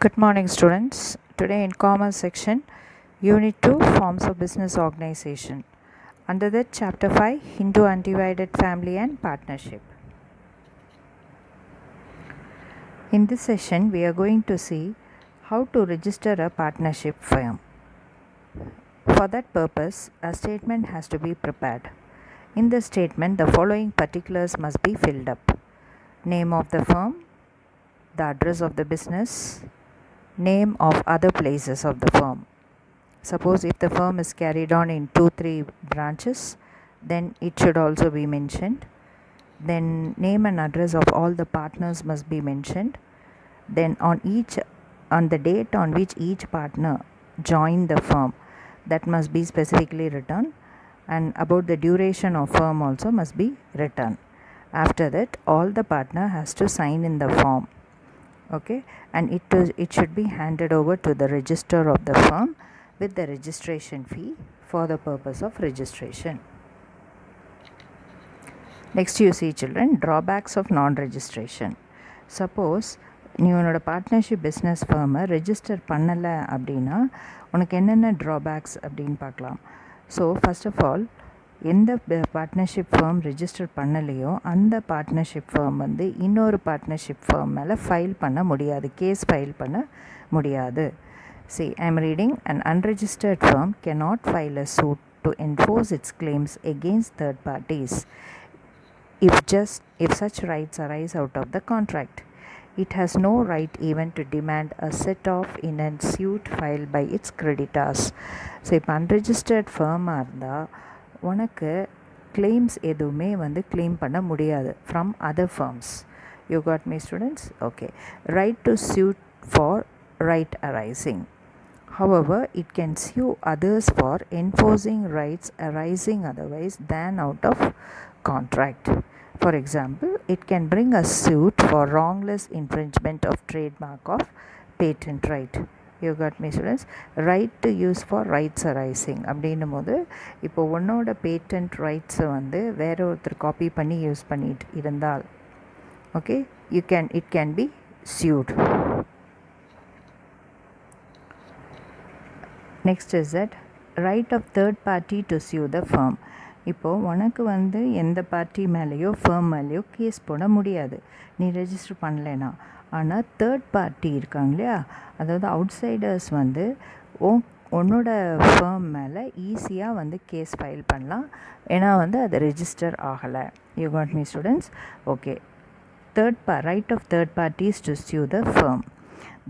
Good morning, students. Today in Commerce section, Unit 2 Forms of Business Organization. Under that, Chapter 5 Hindu Undivided Family and Partnership. In this session, we are going to see how to register a partnership firm. For that purpose, a statement has to be prepared. In the statement, the following particulars must be filled up: name of the firm, the address of the business, name of other places of the firm. Suppose if the firm is carried on in 2-3 branches, then it should also be mentioned. Then name and address of all the partners must be mentioned. Then on the date on which each partner joined the firm, that must be specifically written, and about the duration of firm also must be written. After that, all the partner has to sign in the form. Okay, and it should be handed over to the register of the firm with the registration fee for the purpose of registration. Next, you see children, drawbacks of non-registration. Suppose நீ உன்னோட partnership business ஃபர்மை register பண்ணலை அப்படின்னா உனக்கு என்னென்ன drawbacks அப்படின்னு பார்க்கலாம். So first of all, எந்த partnership firm register பண்ணலையோ அந்த பார்ட்னர்ஷிப் ஃபர்ம் வந்து இன்னொரு பார்ட்னர்ஷிப் ஃபர்ம் மேலே ஃபைல் பண்ண முடியாது, கேஸ் ஃபைல் பண்ண முடியாது. See, I am reading. An unregistered firm cannot file a suit to enforce its claims against third parties if such rights arise out of the contract. It has no right even to demand a set-off in a suit filed by its creditors. So இப்போ unregistered ஃபர்மாக இருந்தால் உனக்கு claims எதுவுமே வந்து claim பண்ண முடியாது from other firms. You got me students? Okay. Right to suit for right arising. However, it can sue others for enforcing rights arising otherwise than out of contract. For example, it can bring a suit for wrongless infringement of trademark of patent right. You got me, students? Right to use for rights arising அப்படின்னும் போது இப்போ உன்னோட patent ரைட்ஸை வந்து வேற ஒருத்தர் copy பண்ணி use பண்ணிட்டு இருந்தால், okay, it can be sued. Next is that right of third party to sue the firm. இப்போது உனக்கு வந்து எந்த பார்ட்டி மேலேயோ ஃபர்ம் மேலேயோ கேஸ் போட முடியாது நீ ரெஜிஸ்டர் பண்ணலைன்னா. ஆனால் தேர்ட் பார்ட்டி இருக்காங்க இல்லையா, அதாவது அவுட்சைடர்ஸ் வந்து உன்னோட ஃபர்ம் மேலே ஈஸியாக வந்து கேஸ் ஃபைல் பண்ணலாம், ஏன்னா வந்து அது ரெஜிஸ்டர் ஆகலை. You got me students? Okay. right of third parties to sue the firm.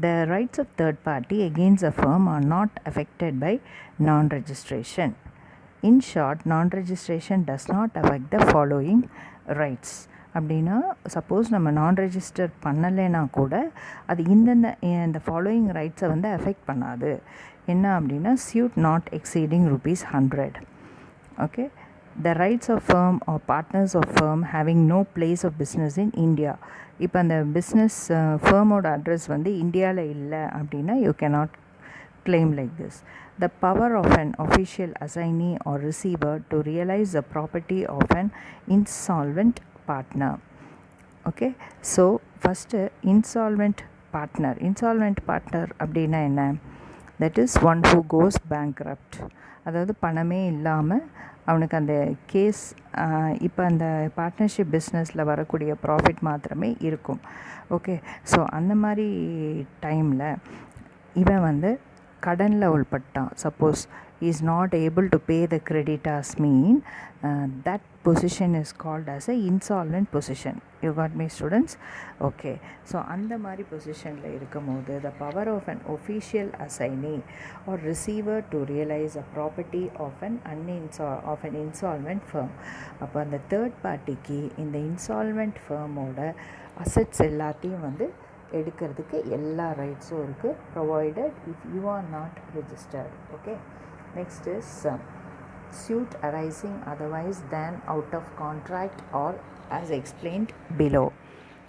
The rights of third party against a firm are not affected by non-registration. In short, non-registration does not affect the following rights. அப்படின்னா suppose நம்ம non-register பண்ணலைன்னா கூட அது இந்த following ரைட்ஸை வந்து affect பண்ணாது. என்ன அப்படின்னா, suit not exceeding ₹100. Okay. The rights of firm or partners of firm having no place of business in India. இப்போ அந்த பிஸ்னஸ் ஃபர்மோட அட்ரஸ் வந்து இந்தியாவில் இல்லை அப்படின்னா you cannot claim like this. The power of an official assignee or receiver to realize the property of an insolvent partner. Okay. So first, insolvent partner அப்படின்னா என்ன? That is one who goes bankrupt. அதாவது பணமே இல்லாமல் அவனுக்கு அந்த case, இப்போ அந்த partnership பிஸ்னஸில் வரக்கூடிய ப்ராஃபிட் மாத்திரமே இருக்கும். ஓகே. ஸோ அந்த மாதிரி டைமில் இவன் வந்து கடனில் உள்பட்டான். Suppose is not able to pay the creditors mean that position is called as a insolvent position. You got me students? Okay. So அந்த மாதிரி பொசிஷனில் இருக்கும் போது the power of an official assignee or receiver to realise a property of an insolvent firm. அப்போ அந்த third பார்ட்டிக்கு இந்த insolvent ஃபர்மோட assets எல்லாத்தையும் வந்து எடுக்கிறதுக்கு எல்லா ரைட்ஸும் இருக்குது, provided if you are not registered. Okay. Next is suit arising otherwise than out of contract or as explained below.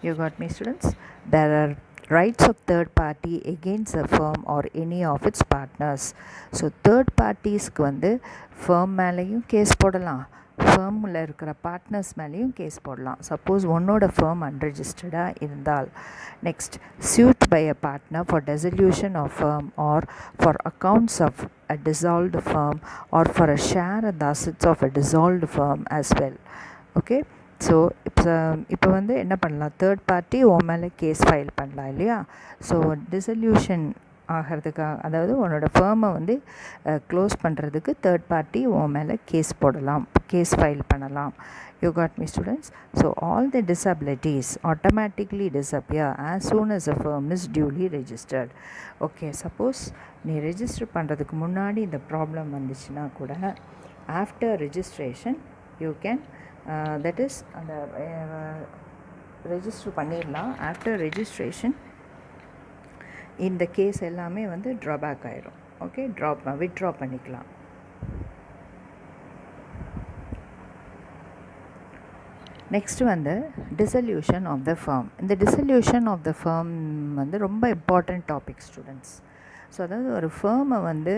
You got me, students? There are rights of third party against a firm or any of its partners. So third parties க்கு வந்து firm மேலேயும் case போடலாம், ஃபேர்மில் இருக்கிற partners மேலேயும் case போடலாம். Suppose உன்னோட firm அன்ரெஜிஸ்டர்டாக இருந்தால். Next, suit by a partner for dissolution of firm or for accounts of a dissolved firm or for a share in the assets of a dissolved firm as well. Okay, so இப்போ வந்து என்ன பண்ணலாம், third party உன் மேலே case file பண்ணலாம் இல்லையா. So dissolution ஆகிறதுக்காக, அதாவது உன்னோட ஃபேர்மை வந்து க்ளோஸ் பண்ணுறதுக்கு தேர்ட் பார்ட்டி உன் மேலே கேஸ் போடலாம், கேஸ் ஃபைல் பண்ணலாம். You got me, students? So all the disabilities automatically disappear as soon as a firm is duly registered. Okay, suppose நீ ரெஜிஸ்டர் பண்ணுறதுக்கு முன்னாடி இந்த ப்ராப்ளம் வந்துச்சுன்னா கூட after registration you can that is அந்த register பண்ணிடலாம். After registration இந்த case எல்லாமே வந்து ட்ராபேக் ஆயிரும். ஓகே, வித்ட்ரா பண்ணிக்கலாம். நெக்ஸ்ட் வந்து டிசல்யூஷன் ஆஃப் த ஃபர்ம். இந்த டிசல்யூஷன் ஆஃப் த ஃபர்ம் வந்து ரொம்ப இம்பார்ட்டண்ட் டாபிக் ஸ்டூடெண்ட்ஸ். ஸோ அதாவது ஒரு ஃபர்மை வந்து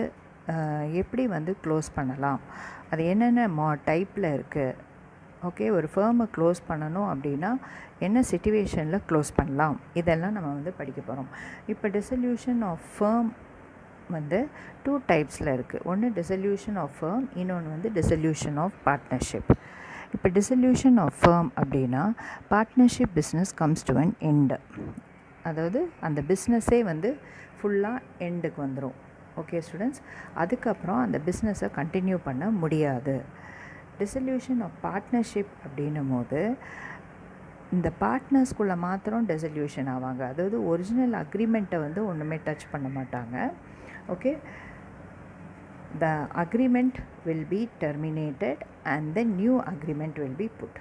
எப்படி வந்து க்ளோஸ் பண்ணலாம், அது என்னென்ன டைப்பில் இருக்குது. ஓகே, ஒரு ஃபேர்மை க்ளோஸ் பண்ணணும் அப்படின்னா என்ன சிச்சுவேஷனில் க்ளோஸ் பண்ணலாம், இதெல்லாம் நம்ம வந்து படிக்க போகிறோம். இப்போ டிசல்யூஷன் ஆஃப் ஃபேர்ம் வந்து 2 டைப்ஸில் இருக்குது. ஒன்று டிசல்யூஷன் ஆஃப் ஃபேர்ம், இன்னொன்று வந்து டிசல்யூஷன் ஆஃப் பார்ட்னர்ஷிப். இப்போ டிசல்யூஷன் ஆஃப் ஃபேர்ம் அப்படின்னா partnership business comes to an end. அதாவது அந்த பிஸ்னஸே வந்து ஃபுல்லாக எண்டுக்கு வந்துடும். ஓகே ஸ்டூடெண்ட்ஸ், அதுக்கப்புறம் அந்த பிஸ்னஸை கண்டினியூ பண்ண முடியாது. டிசல்யூஷன் ஆஃப் பார்ட்னர்ஷிப் அப்படின்னும் போது இந்த பார்ட்னர்ஸ்குள்ளே மாத்திரம் டிசல்யூஷன் ஆவாங்க. அதாவது ஒரிஜினல் அக்ரிமெண்ட்டை வந்து ஒன்றுமே டச் பண்ண மாட்டாங்க. Okay, the agreement will be terminated and then new agreement will be put.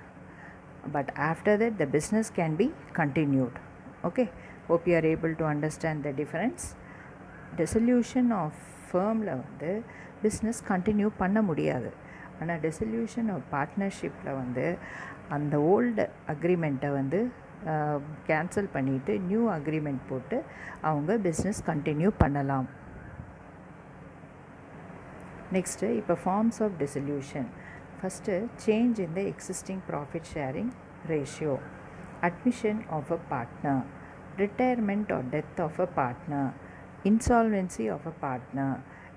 But after that the business can be continued. Okay, hope you are able to understand the difference. Dissolution of ஃபேர்மில் வந்து business continue பண்ண முடியாது. ஆனால் dissolution of பார்ட்னர்ஷிப்பில் வந்து அந்த old அக்ரிமெண்ட்டை வந்து cancel பண்ணிவிட்டு new agreement போட்டு அவங்க பிஸ்னஸ் கண்டினியூ பண்ணலாம். நெக்ஸ்ட்டு, இப்போ forms of dissolution. First, change in the existing profit sharing ratio, admission of a partner, retirement or death of a partner, insolvency of a partner,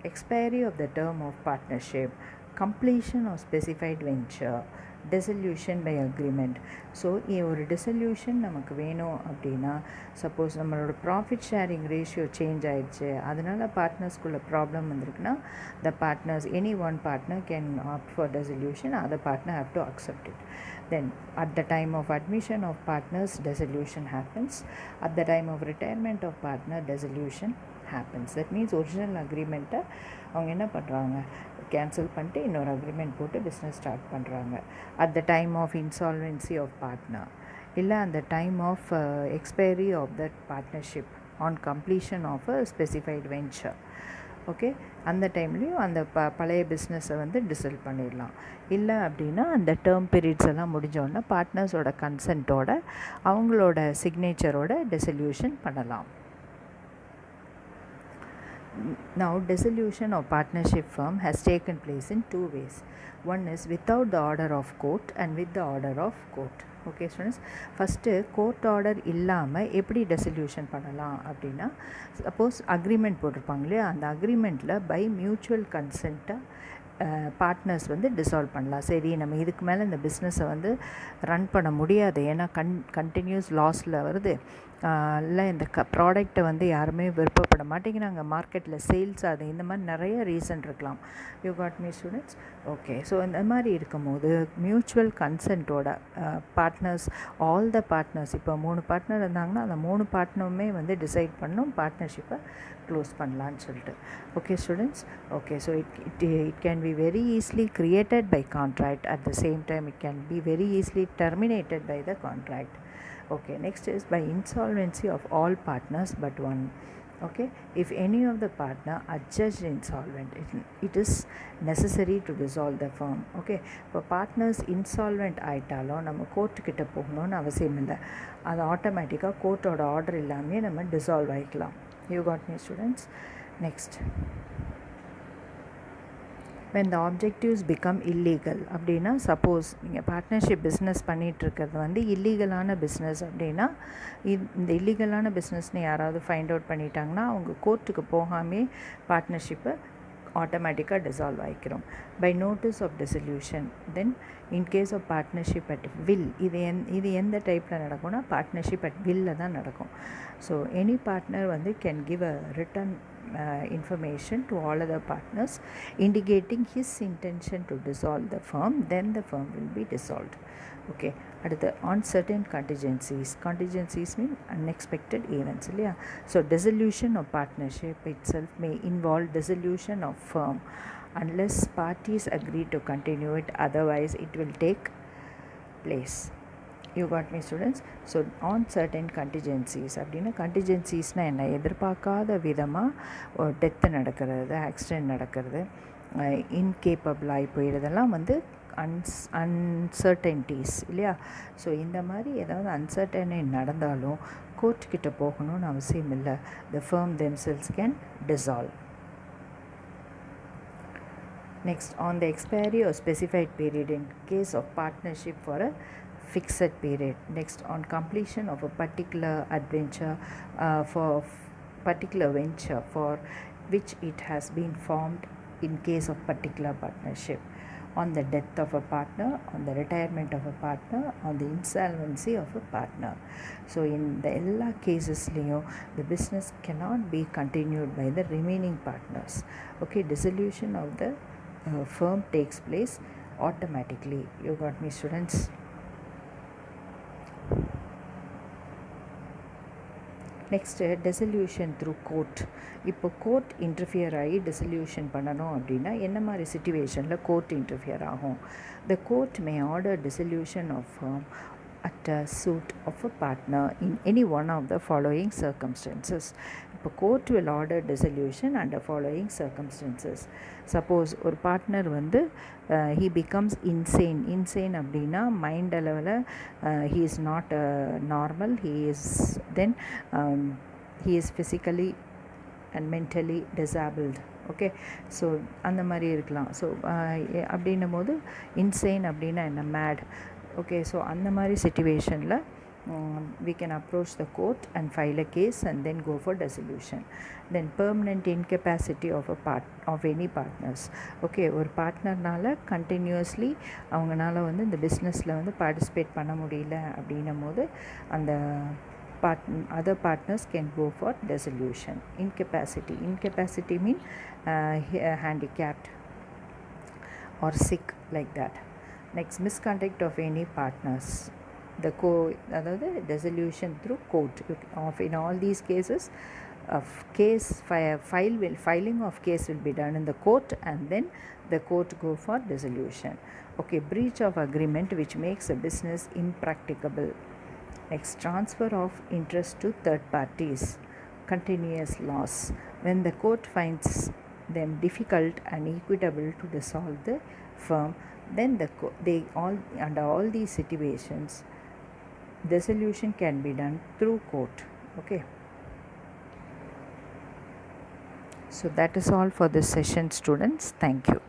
expiry of the term of partnership, completion of specified venture, dissolution by agreement. So ஒரு dissolution நமக்கு வேணும் அப்படின்னா, suppose நம்மளோட profit sharing ratio change ஆகிடுச்சு, அதனால் பார்ட்னர்ஸ்குள்ளே problem வந்திருக்குன்னா the partners, any one partner can opt for dissolution, other partner have to accept it. Then at the time of admission of partners, dissolution happens. At the time of retirement of partner, dissolution happens. That means original agreement அவங்க என்ன பண்ணுறாங்க, cancel பண்ணிட்டு இன்னொரு agreement போட்டு business start பண்ணுறாங்க. At the time of insolvency of partner, இல்லை அந்த time of expiry of that partnership on completion of a specified venture. Okay, அந்த டைம்லேயும் அந்த பழைய பிஸ்னஸை வந்து டிசல் பண்ணிடலாம். இல்லை அப்படின்னா அந்த டேர்ம் பீரியட்ஸ் எல்லாம் முடிஞ்சோடனே பார்ட்னர்ஸோட கன்சென்ட்டோட அவங்களோட சிக்னேச்சரோட டிசல்யூஷன் பண்ணலாம். Now, dissolution of partnership firm has taken place in 2 ways. One is without the order of court and with the order of court. Okay students, first court order இல்லாமல் எப்படி dissolution பண்ணலாம் அப்படின்னா, suppose agreement போட்டிருப்பாங்க இல்லையா, அந்த அக்ரிமெண்ட்டில் by mutual கன்சென்ட்டை partners வந்து dissolve பண்ணலாம். சரி, நம்ம இதுக்கு மேலே இந்த பிஸ்னஸை வந்து ரன் பண்ண முடியாது, ஏன்னா கண்டினியூஸ் லாஸில் வருது, இல்லை இந்த ப்ராடக்டை வந்து யாருமே விருப்பப்பட மாட்டேங்கிறாங்க, மார்க்கெட்டில் சேல்ஸ் அது இந்த மாதிரி நிறைய ரீசன் இருக்கலாம். You got me students? Okay, so இந்த மாதிரி இருக்கும்போது மியூச்சுவல் கன்சென்ட்டோட பார்ட்னர்ஸ், ஆல் த பார்ட்னர்ஸ், இப்போ 3 பார்ட்னர் இருந்தாங்கன்னா அந்த 3 பார்ட்னருமே வந்து டிசைட் பண்ணணும் பார்ட்னர்ஷிப்பை க்ளோஸ் பண்ணலான்னு சொல்லிட்டு. Okay students? Okay, so it can be very easily created by contract. At the same time, it can be very easily terminated by the contract. Okay, next is by insolvency of all partners but one. Okay, if any of the partner are judged insolvent, it is necessary to dissolve the firm. Okay, இப்போ partners insolvent ஆகிட்டாலும் நம்ம கோர்ட்டுக்கிட்ட போகணுன்னு அவசியம் இல்லை, அது ஆட்டோமேட்டிக்காக கோர்ட்டோட order இல்லாமே நம்ம dissolve ஆகிக்கலாம். You got me, students? Next, when the objectives become illegal அப்படின்னா சப்போஸ் நீங்கள் பார்ட்னர்ஷிப் பிஸ்னஸ் பண்ணிகிட்ருக்கிறது வந்து இல்லீகலான பிஸ்னஸ் அப்படின்னா இந்த இல்லீகலான பிஸ்னஸ்னு யாராவது ஃபைண்ட் அவுட் பண்ணிட்டாங்கன்னா அவங்க கோர்ட்டுக்கு போகாமே பார்ட்னர்ஷிப்பை ஆட்டோமேட்டிக்காக டிசால்வ் ஆகிக்கிறோம் by notice of dissolution. Then in case of partnership at will, இது எந்த டைப்பில் நடக்கும்னா பார்ட்னர்ஷிப் அட் வில்ல தான் நடக்கும். ஸோ எனி பார்ட்னர் வந்து can give a written information to all other partners indicating his intention to dissolve the firm, then the firm will be dissolved. Okay, அடுத்து on certain contingencies mean unexpected events இல்லையா. So dissolution of partnership itself may involve dissolution of firm unless parties agree to continue it, otherwise it will take place. You got me students? So on certain contingencies அப்படின்னா கண்டிஜென்சிஸ்னால் என்ன, எதிர்பார்க்காத விதமாக ஒரு death நடக்கிறது, accident நடக்கிறது, incapable ஆகி போயிடுறதெல்லாம் வந்து அன்சர்டன்டீஸ் இல்லையா. ஸோ இந்த மாதிரி ஏதாவது அன்சர்டனி நடந்தாலும் கோர்ட்டுக்கிட்ட போகணும்னு அவசியம் இல்லை. The firm themselves can dissolve. Next, on the expiry or specified period in case of partnership for a fixed period. Next, on completion of a particular adventure particular venture for which it has been formed in case of particular partnership. On the death of a partner, on the retirement of a partner, on the insolvency of a partner. So in the ella cases the business cannot be continued by the remaining partners. Okay, dissolution of the firm takes place automatically. You got me students? Next dissolution through court. இப்போ court interfere ஆகி dissolution பண்ணணும் அப்படின்னா என்ன மாதிரி சிச்சுவேஷனில் court interfere ஆகும்? The court may order dissolution of firm at a suit of a partner in any one of the following circumstances. இப்போ court will order dissolution under following circumstances. Suppose ஒரு partner வந்து he becomes insane அப்படின்னா mind அளவில் he is not normal, he is physically and mentally disabled. Okay, so அந்த மாதிரி இருக்கலாம். So அப்படின்னும் போது இன்சேன் அப்படின்னா என்ன, மேட். ஓகே, ஸோ அந்த மாதிரி சிச்சுவேஷனில் we can approach the court and file a case and then go for dissolution. Then permanent incapacity of any partners. Okay, ஒரு பார்ட்னர்னால் கண்டினியூஸ்லி அவங்களால வந்து இந்த பிஸ்னஸில் வந்து பார்ட்டிசிபேட் பண்ண முடியல அப்படின்னும் போது அந்த other partners can go for dissolution. Incapacity mean handicapped or sick, like that. Next, misconduct of any partners. அதாவது dissolution through court. In all these cases, filing of case will be done in the court and then the court go for dissolution. Okay, breach of agreement which makes a business impracticable. Next, transfer of interest to third parties. Continuous loss. When the court finds them difficult and equitable to dissolve the firm, then under all these situations dissolution can be done through court. Okay, so that is all for this session, students. Thank you.